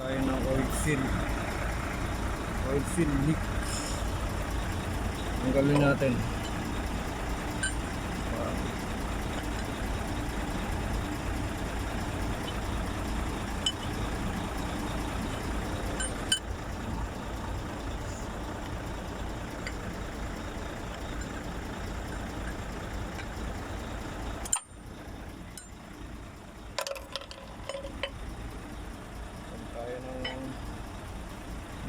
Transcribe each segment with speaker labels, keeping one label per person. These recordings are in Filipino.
Speaker 1: tayo ng oil seal leak. Tanggalin natin. Tayo ng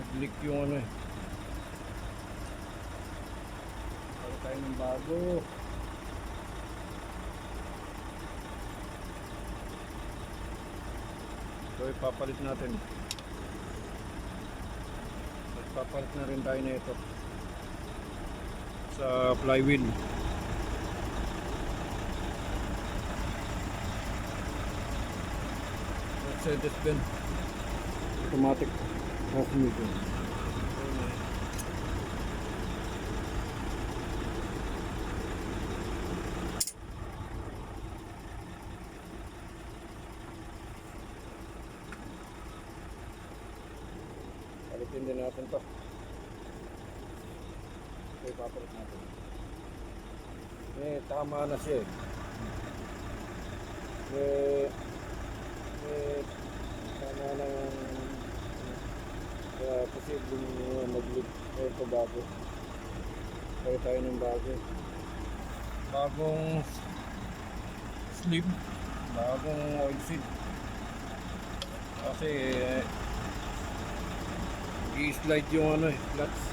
Speaker 1: nag-leak yung ano eh. Tayo ng bago. So ipapalit natin. Ipapalit na rin tayo na ito sa flywheel. Mercedes-Benz automatic off medium. Palitin din natin to. Okay, papalit natin. Tama na siya tama na kaya posibleng mag-leak ito bago. Kaya tayo ng bagong sleeve, bagong oil seal. Kasi i-slide yung ano clutch.